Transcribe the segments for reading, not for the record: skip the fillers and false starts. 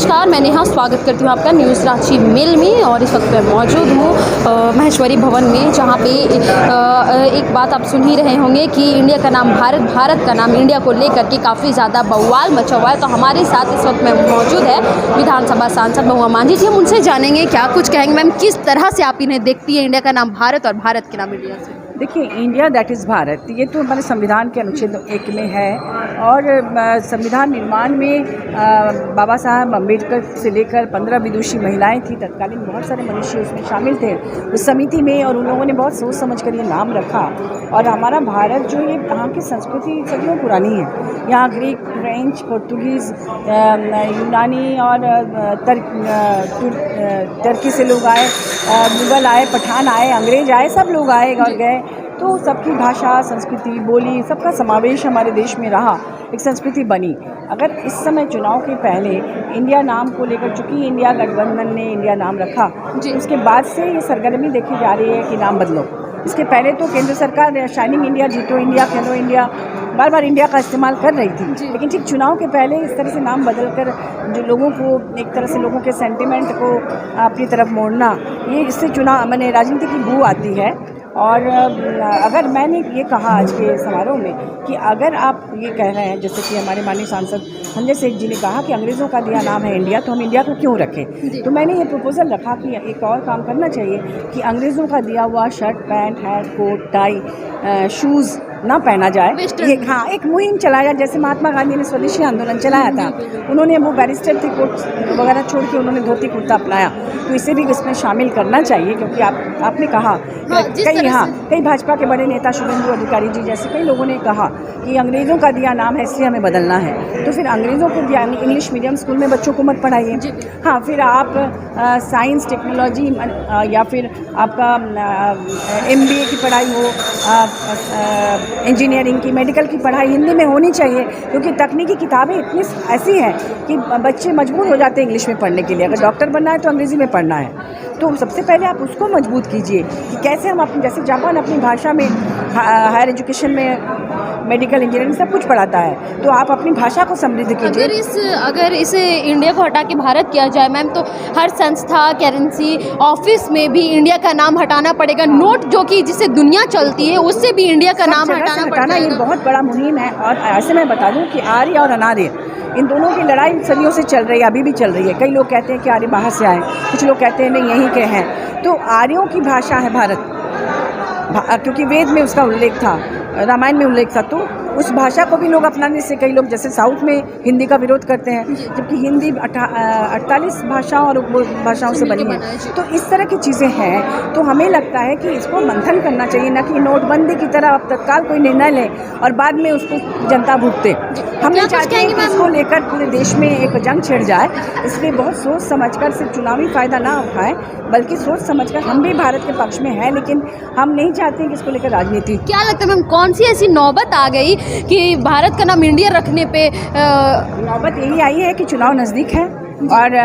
नमस्कार, मैं नेहा स्वागत करती हूँ आपका न्यूज़ रांची मेल में। और इस वक्त मैं मौजूद हूँ महेश्वरी भवन में, जहाँ पे एक बात आप सुन ही रहे होंगे कि इंडिया का नाम भारत, भारत का नाम इंडिया को लेकर के काफ़ी ज़्यादा बवाल मचा हुआ है। तो हमारे साथ इस वक्त में मौजूद है विधानसभा सांसद महुआ मांझी जी। हम उनसे जानेंगे क्या कुछ कहेंगे। मैम, किस तरह से आप इन्हें देखती है, इंडिया का नाम भारत और भारत के नाम इंडिया से? देखिए, इंडिया दैट इज़ भारत, ये तो हमारे संविधान के अनुच्छेद 1 में है। और संविधान निर्माण में बाबा साहब अम्बेडकर से लेकर 15 विदुषी महिलाएं थी, तत्कालीन बहुत सारे मनुष्य उसमें शामिल थे उस समिति में, और उन लोगों ने बहुत सोच समझ कर ये नाम रखा। और हमारा भारत जो ये यहाँ की संस्कृति सदियों पुरानी है। यहाँ ग्रीक, फ्रेंच, पुर्तगीज़, यूनानी और टर्की से लोग आए, मुग़ल आए, पठान आए, अंग्रेज आए, सब लोग आए और गए। तो सबकी भाषा, संस्कृति, बोली, सबका समावेश हमारे देश में रहा, एक संस्कृति बनी। अगर इस समय चुनाव के पहले इंडिया नाम को लेकर, चूँकि इंडिया गठबंधन ने इंडिया नाम रखा, उसके बाद से ये सरगर्मी देखी जा रही है कि नाम बदलो। इसके पहले तो केंद्र सरकार शाइनिंग इंडिया, जीतो इंडिया, खेलो इंडिया, बार बार इंडिया का इस्तेमाल कर रही थी। लेकिन ठीक चुनाव के पहले इस तरह से नाम बदलकर जो लोगों को, एक तरह से लोगों के सेंटिमेंट को अपनी तरफ मोड़ना, ये इससे चुनाव माने राजनीति की बू आती है। और अगर मैंने ये कहा आज के समारोह में कि अगर आप ये कह रहे हैं, जैसे कि हमारे माननीय सांसद संजय सेठ जी ने कहा कि अंग्रेज़ों का दिया नाम है इंडिया, तो हम इंडिया को क्यों रखें। तो मैंने ये प्रपोजल रखा कि एक और काम करना चाहिए कि अंग्रेज़ों का दिया हुआ shirt, pant, hat, coat, tie, shoes ना पहना जाए। ये हाँ, एक मुहिम चलाया जाए, जैसे महात्मा गांधी ने स्वदेशी आंदोलन चलाया था। उन्होंने वो बैरिस्टर थे, कोट वगैरह छोड़ के उन्होंने धोती कुर्ता अपनाया। तो इसे भी इसमें शामिल करना चाहिए, क्योंकि आपने कहा कई भाजपा के बड़े नेता, शुभेंदु अधिकारी जी जैसे कई लोगों ने कहा कि अंग्रेज़ों का दिया नाम है इसलिए हमें बदलना है। तो फिर अंग्रेज़ों को दिया इंग्लिश मीडियम स्कूल में बच्चों को मत पढ़ाइए। हाँ, फिर आप साइंस, टेक्नोलॉजी या फिर आपका MBA की पढ़ाई हो, इंजीनियरिंग की, मेडिकल की पढ़ाई हिंदी में होनी चाहिए, क्योंकि तकनीकी किताबें इतनी ऐसी हैं कि बच्चे मजबूर हो जाते हैं इंग्लिश में पढ़ने के लिए। अगर डॉक्टर बनना है तो अंग्रेज़ी में पढ़ना है। तो सबसे पहले आप उसको मजबूत कीजिए कि कैसे हम अपनी, जैसे जापान अपनी भाषा में हायर एजुकेशन में मेडिकल, इंजीनियरिंग सब कुछ पढ़ाता है, तो आप अपनी भाषा को समृद्ध कीजिए। अगर इसे इंडिया को हटा के भारत किया जाए मैम, तो हर संस्था, करेंसी, ऑफिस में भी इंडिया का नाम हटाना पड़ेगा। नोट जो कि जिससे दुनिया चलती है, उससे भी इंडिया का नाम हटाना ये बहुत बड़ा मुहिम है। और ऐसे मैं बता दूं कि आर्य और अनार्य, इन दोनों की लड़ाई सदियों से चल रही है, अभी भी चल रही है। कई लोग कहते हैं कि आर्य बाहर से आए, कुछ लोग कहते हैं नहीं यहीं के हैं। तो आर्यों की भाषा है भारत, क्योंकि वेद में उसका उल्लेख था, रामायण में उल्लेख था। तो उस भाषा को भी लोग अपनाने से, कई लोग जैसे साउथ में हिंदी का विरोध करते हैं, जबकि हिंदी 48 भाषाओं और उपभाषाओं से बनी है। तो इस तरह की चीज़ें हैं। तो हमें लगता है कि इसको मंथन करना चाहिए, ना कि नोटबंदी की तरह आप तत्काल कोई निर्णय लें और बाद में उसको जनता भुगते। हम नहीं चाहते हैं कि इसको लेकर पूरे देश में एक जंग छिड़ जाए। इसलिए बहुत सोच समझकर, सिर्फ चुनावी फ़ायदा ना उठाएं, बल्कि सोच समझकर, हम भी भारत के पक्ष में हैं, लेकिन हम नहीं चाहते कि इसको लेकर राजनीति। क्या लगता है मैम, कौन सी ऐसी नौबत आ गई कि भारत का नाम इंडिया रखने पे? नौबत यही आई है कि चुनाव नज़दीक है और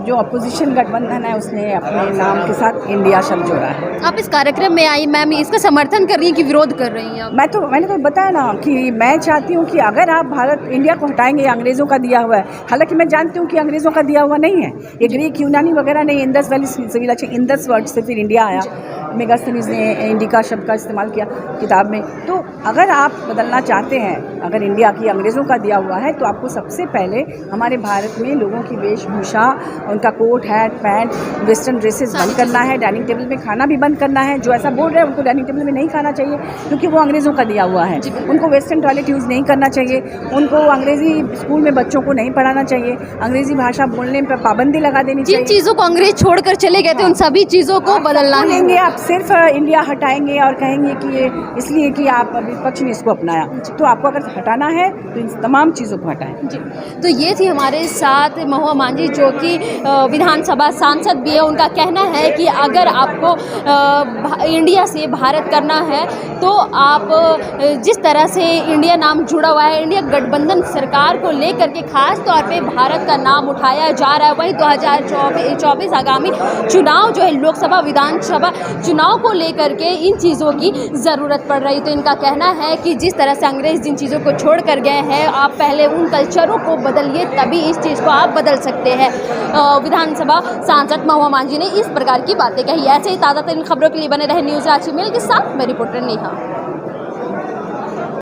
जो अपोजिशन गठबंधन है उसने अपने नाम के साथ इंडिया शब्द जोड़ा है। आप इस कार्यक्रम में आई मैम, इसका समर्थन कर रही हैं कि विरोध कर रही हैं? मैंने तो बताया ना कि मैं चाहती हूँ कि अगर आप भारत, इंडिया को हटाएंगे, अंग्रेज़ों का दिया हुआ है। हालांकि मैं जानती हूँ कि अंग्रेज़ों का दिया हुआ नहीं है, ये ग्रीक, यूनानी वगैरह नहीं। Indus valley civilization, Indus word से फिर इंडिया आया। मेगास्थनीज ने इंडिका शब्द का इस्तेमाल किया किताब में। तो अगर आप बदलना चाहते हैं, अगर इंडिया की अंग्रेज़ों का दिया हुआ है, तो आपको सबसे पहले हमारे भारत में लोगों की वेशभूषा, उनका coat, hat, pant, western dresses बंद करना है। डाइनिंग टेबल में खाना भी बंद करना है। जो ऐसा बोल रहे हैं उनको डाइनिंग टेबल में नहीं खाना चाहिए, क्योंकि वो अंग्रेज़ों का दिया हुआ है। उनको वेस्टर्न टॉयलेट यूज़ नहीं करना चाहिए। उनको अंग्रेज़ी स्कूल में बच्चों को नहीं पढ़ाना चाहिए। अंग्रेज़ी भाषा बोलने पर पाबंदी लगा देनी चाहिए। जिन चीज़ों को अंग्रेज छोड़कर चले गए थे, उन सभी चीज़ों को बदलना है। आप सिर्फ इंडिया हटाएंगे और कहेंगे कि ये इसलिए कि आप विपक्ष ने इसको अपनाया, तो आपको अगर हटाना है तो इन तमाम चीज़ों को हटाएं। जी, तो ये थी हमारे साथ महुआ मांझी, जो कि विधानसभा सांसद भी है। उनका कहना है कि अगर आपको इंडिया से भारत करना है, तो आप जिस तरह से इंडिया नाम जुड़ा हुआ है, इंडिया गठबंधन सरकार को लेकर के खास तौर पे भारत का नाम उठाया जा रहा है। वहीं 2024 आगामी चुनाव जो है, लोकसभा, विधानसभा चुनाव को लेकर के इन चीज़ों की ज़रूरत पड़ रही। तो इनका कहना है कि जिस तरह से अंग्रेज़ जिन चीज़ों को छोड़ कर गए हैं, आप पहले उन कल्चरों को बदलिए, तभी इस चीज़ को आप बदल सकते हैं। विधानसभा सांसद महुआ मांझी ने इस प्रकार की बातें कही। ऐसे ही ताज़ा तरीन खबरों के लिए बने रहे न्यूज़ रांची मेल के साथ। मैं रिपोर्टर नेहा।